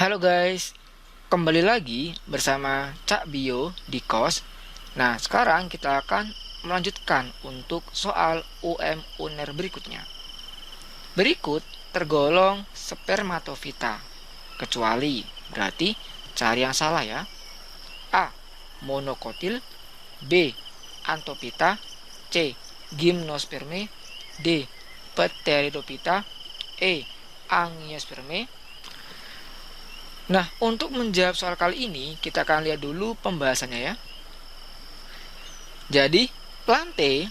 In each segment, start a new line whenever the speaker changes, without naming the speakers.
Halo guys, kembali lagi bersama Cak Bio di KOS. Nah, sekarang kita akan melanjutkan untuk soal UM UNER berikutnya. Berikut tergolong spermatofita, kecuali berarti cari yang salah ya. A. Monokotil, B. Antofita, C. Gymnosperme, D. Pteridophyta, E. Angiosperme. Nah, untuk menjawab soal kali ini, kita akan lihat dulu pembahasannya ya. Jadi, plante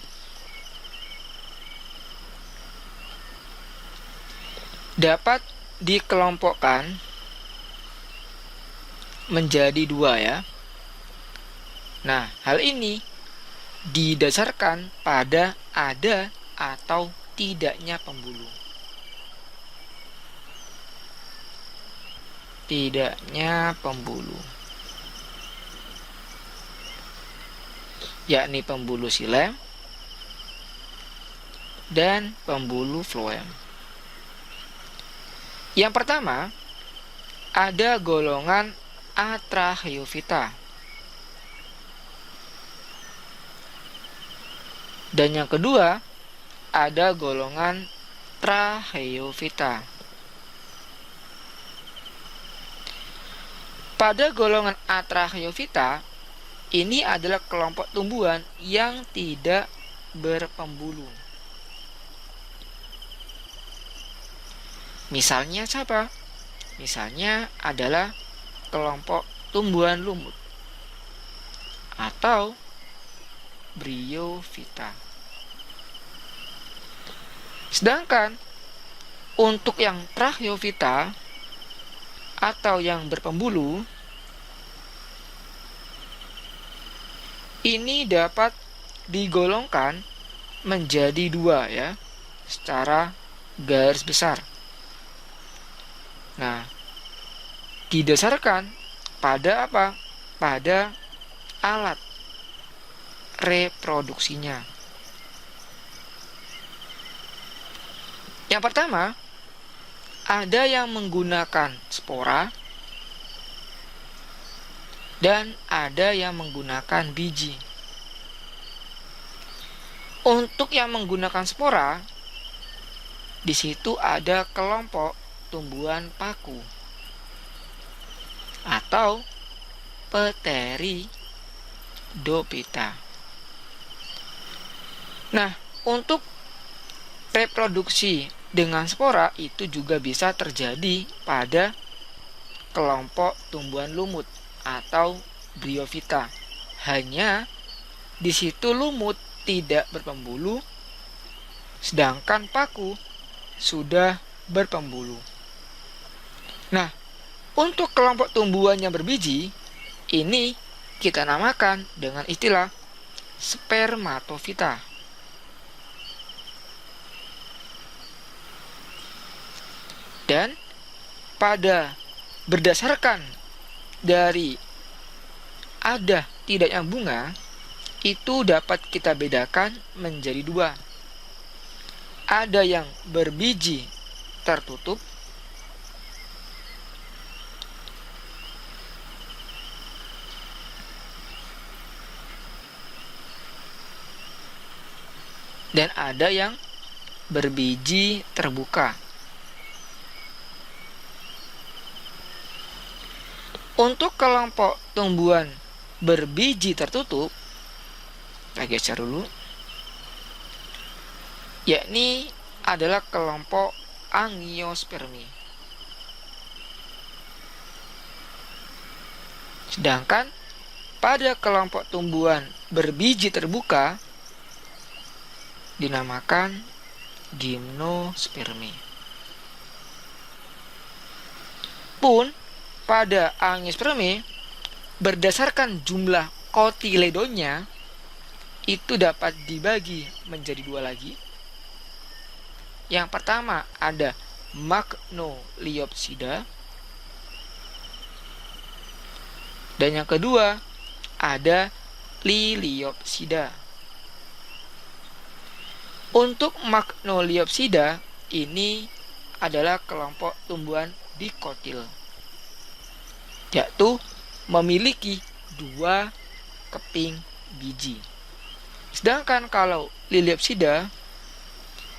dapat dikelompokkan menjadi dua ya. Nah, hal ini didasarkan pada ada atau tidaknya pembuluh. Yakni pembuluh xilem dan pembuluh floem. Yang pertama, ada golongan Atrachyophyta. Dan yang kedua, ada golongan Trachyophyta. Pada golongan Atrachyophyta, ini adalah kelompok tumbuhan yang tidak berpembuluh. Misalnya siapa? Misalnya adalah kelompok tumbuhan lumut atau Bryophyta. Sedangkan untuk yang Trachyophyta atau yang berpembuluh, ini dapat digolongkan menjadi dua ya, secara garis besar. Nah, didasarkan pada apa? Pada alat reproduksinya. Yang pertama, ada yang menggunakan spora dan ada yang menggunakan biji. Untuk yang menggunakan spora, di situ ada kelompok tumbuhan paku atau Pteridophyta. Nah, untuk reproduksi dengan spora itu juga bisa terjadi pada kelompok tumbuhan lumut atau Bryophyta. Hanya di situ lumut tidak berpembuluh, sedangkan paku sudah berpembuluh. Nah, untuk kelompok tumbuhan yang berbiji, ini kita namakan dengan istilah spermatofita. Dan berdasarkan dari ada tidaknya bunga, itu dapat kita bedakan menjadi dua. Ada yang berbiji tertutup dan ada yang berbiji terbuka. Untuk kelompok tumbuhan berbiji tertutup, kita geser dulu, yakni adalah kelompok Angiosperme. Sedangkan pada kelompok tumbuhan berbiji terbuka dinamakan Gymnosperme. Pun pada Angiosperme, berdasarkan jumlah kotiledonya itu dapat dibagi menjadi dua lagi. Yang pertama ada Magnoliopsida, dan yang kedua ada Liliopsida. Untuk Magnoliopsida ini adalah kelompok tumbuhan dikotil. yaitu memiliki 2 keping biji. Sedangkan kalau Liliopsida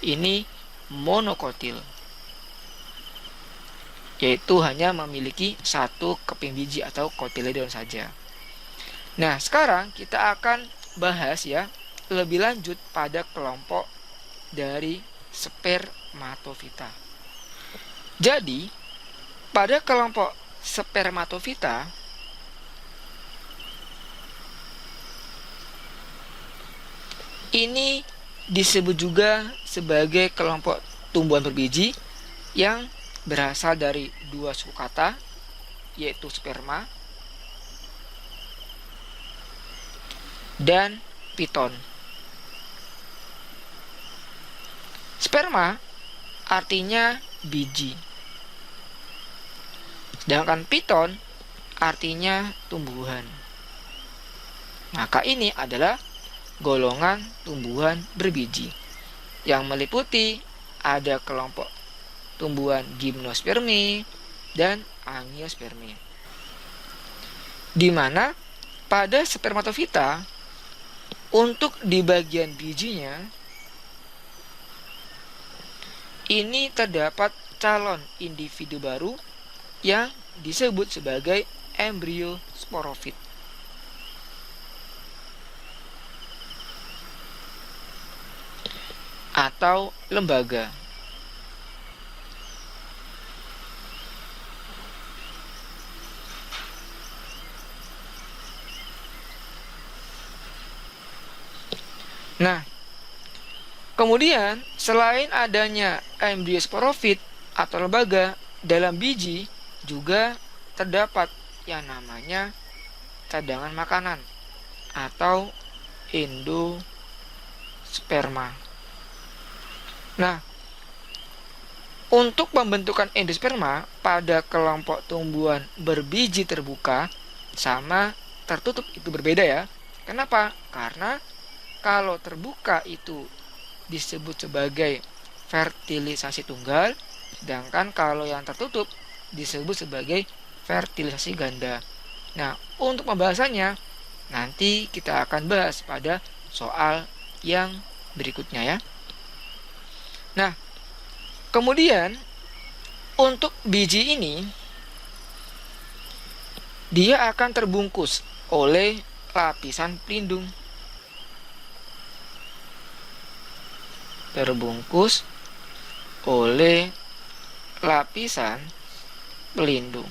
ini monokotil, yaitu hanya memiliki 1 keping biji atau kotiledon saja. Nah, sekarang kita akan bahas ya lebih lanjut pada kelompok dari spermatofita. Jadi, pada kelompok spermatofita ini disebut juga sebagai kelompok tumbuhan berbiji yang berasal dari 2 suku kata, yaitu sperma dan piton. Sperma artinya biji, sedangkan piton artinya tumbuhan. Maka ini adalah golongan tumbuhan berbiji yang meliputi ada kelompok tumbuhan gimnospermi dan angiospermi, di mana pada spermatofita untuk di bagian bijinya ini terdapat calon individu baru yang disebut sebagai embrio sporofit. Atau lembaga. Nah, kemudian selain adanya embrio sporofit atau lembaga, dalam biji juga terdapat yang namanya cadangan makanan atau endosperma. Nah, untuk pembentukan endosperma pada kelompok tumbuhan berbiji terbuka sama tertutup itu berbeda ya. Kenapa? Karena kalau terbuka itu disebut sebagai fertilisasi tunggal, sedangkan kalau yang tertutup disebut sebagai fertilisasi ganda. Nah, untuk pembahasannya nanti kita akan bahas pada soal yang berikutnya ya. Nah, kemudian untuk biji ini dia akan terbungkus oleh lapisan pelindung. Terbungkus oleh lapisan pelindung.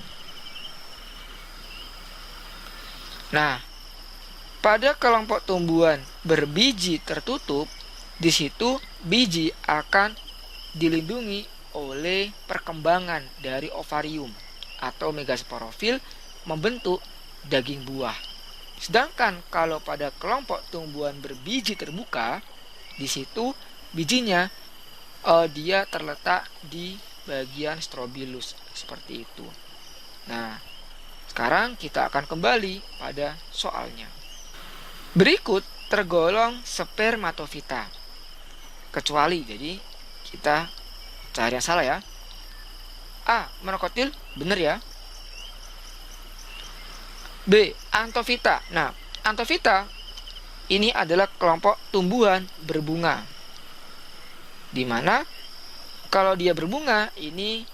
Nah, pada kelompok tumbuhan berbiji tertutup, di situ biji akan dilindungi oleh perkembangan dari ovarium atau megasporofil membentuk daging buah. Sedangkan kalau pada kelompok tumbuhan berbiji terbuka, di situ bijinya dia terletak di bagian strobilus seperti itu. Nah, sekarang kita akan kembali pada soalnya. Berikut tergolong spermatofita. Kecuali, jadi kita cari yang salah ya. A. Monokotil, benar ya. B. Anthophyta. Nah, Anthophyta ini adalah kelompok tumbuhan berbunga, di mana kalau dia berbunga ini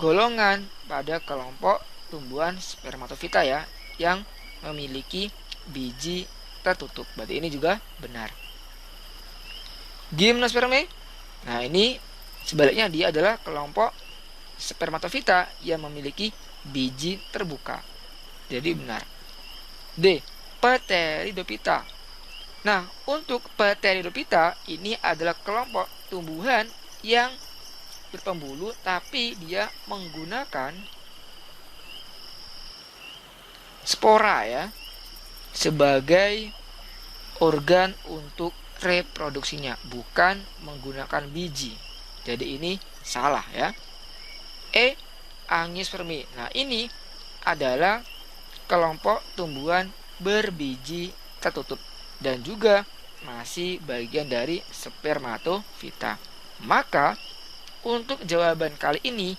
golongan pada kelompok tumbuhan spermatofita ya, yang memiliki biji tertutup. Berarti ini juga benar. Gimnosperme, nah ini sebaliknya, dia adalah kelompok spermatofita yang memiliki biji terbuka. Jadi benar. D. Pteridophyta. Nah, untuk Pteridophyta ini adalah kelompok tumbuhan yang berpembuluh tapi dia menggunakan spora ya sebagai organ untuk reproduksinya, bukan menggunakan biji. Jadi ini salah ya. E. Angiospermi. Nah, ini adalah kelompok tumbuhan berbiji tertutup dan juga masih bagian dari spermatofita. Maka untuk jawaban kali ini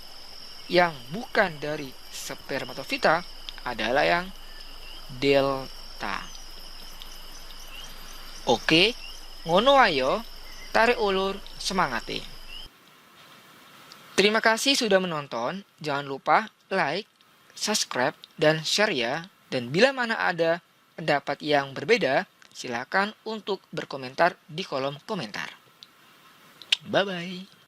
yang bukan dari spermatofita adalah yang delta. Oke, ngono ayo, tarik ulur semangati. Terima kasih sudah menonton. Jangan lupa like, subscribe, dan share ya. Dan bila mana ada pendapat yang berbeda, silakan untuk berkomentar di kolom komentar. Bye-bye.